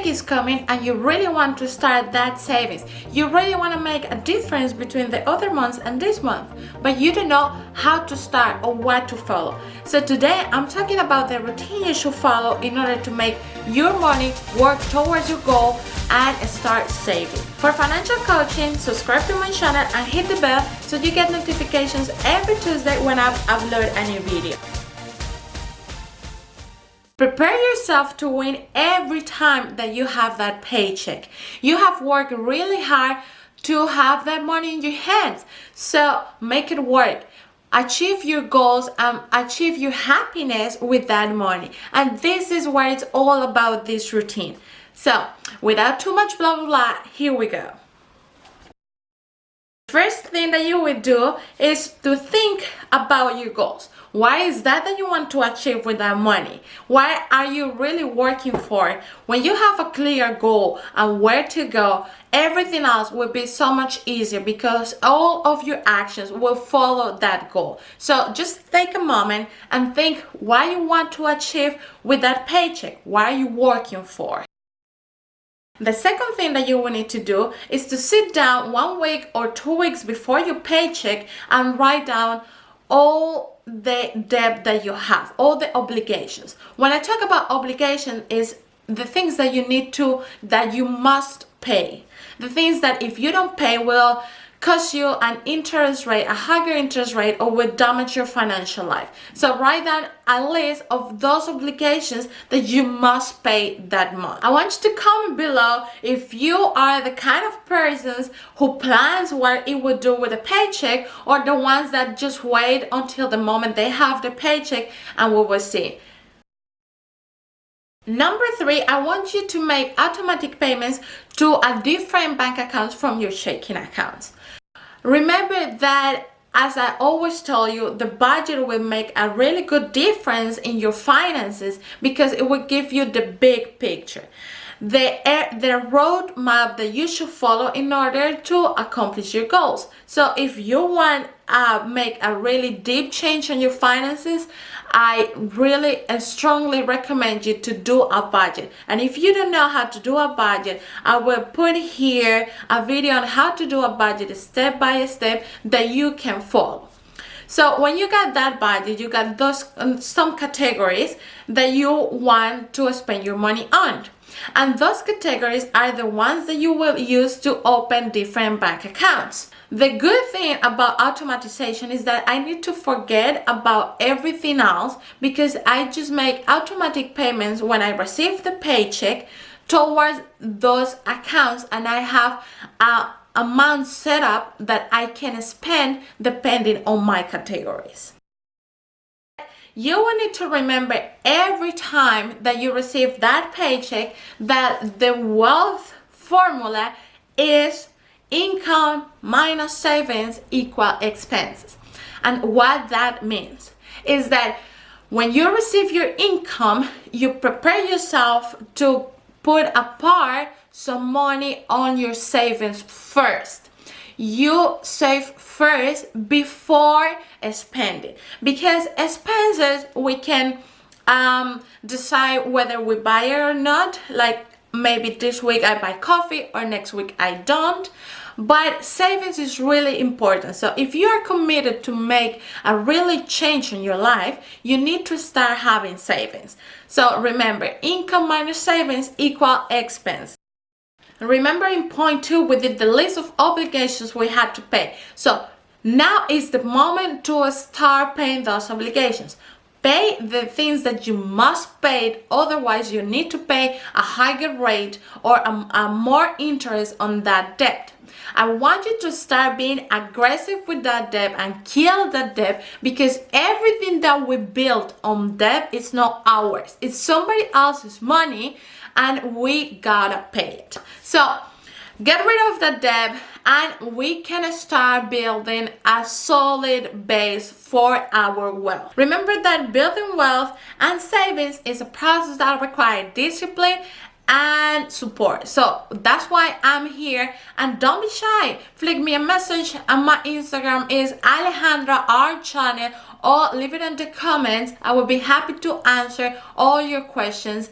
paycheck is coming and you really want to start that savings. You really want to make a difference between the other months and this month, but you don't know how to start or what to follow. So today I'm talking about the routine you should follow in order to make your money work towards your goal and start saving. For financial coaching, subscribe to my channel and hit the bell so you get notifications every Tuesday when I upload a new video. Prepare yourself to win every time that you have that paycheck. You have worked really hard to have that money in your hands. So make it work. Achieve your goals and achieve your happiness with that money. And this is what it's all about, this routine. So without too much blah blah blah, here we go. First thing that you will do is to think about your goals. Why is that you want to achieve with that money? What are you really working for? When you have a clear goal and where to go, everything else will be so much easier because all of your actions will follow that goal. So just take a moment and think what you want to achieve with that paycheck. What are you working for? The second thing that you will need to do is to sit down 1 week or 2 weeks before your paycheck and write down all the debt that you have, all the obligations. When I talk about obligation, is the things that you must pay. The things that if you don't pay will cost you an interest rate, a higher interest rate, or will damage your financial life. So write down a list of those obligations that you must pay that month. I want you to comment below if you are the kind of persons who plans what it would do with a paycheck, or the ones that just wait until the moment they have the paycheck and we will see. Number 3, I want you to make automatic payments to a different bank accounts from your checking accounts. Remember that, as I always tell you, the budget will make a really good difference in your finances because it will give you the big picture, the roadmap that you should follow in order to accomplish your goals. So if you want to make a really deep change in your finances, I really and strongly recommend you to do a budget. And if you don't know how to do a budget, I will put here a video on how to do a budget step by step that you can follow. So when you got that budget, you got those some categories that you want to spend your money on. And those categories are the ones that you will use to open different bank accounts. The good thing about automatization is that I need to forget about everything else because I just make automatic payments when I receive the paycheck towards those accounts, and I have an amount set up that I can spend depending on my categories. You will need to remember every time that you receive that paycheck that the wealth formula is income minus savings equal expenses. And what that means is that when you receive your income, you prepare yourself to put apart some money on your savings first. You save first before spending, because expenses we can decide whether we buy it or not. Like maybe this week I buy coffee or next week I don't. But savings is really important. So if you are committed to make a really change in your life, you need to start having savings. So remember, income minus savings equal expense. Remember in point 2, we did the list of obligations we had to pay. So now is the moment to start paying those obligations. Pay the things that you must pay, otherwise you need to pay a higher rate or a more interest on that debt. I want you to start being aggressive with that debt and kill that debt, because everything that we build on debt is not ours. It's somebody else's money and we gotta pay it. So get rid of the debt and we can start building a solid base for our wealth. Remember that building wealth and savings is a process that requires discipline and support. So that's why I'm here, and don't be shy. Flick me a message, and my Instagram is Alejandra R Channel, or leave it in the comments. I will be happy to answer all your questions.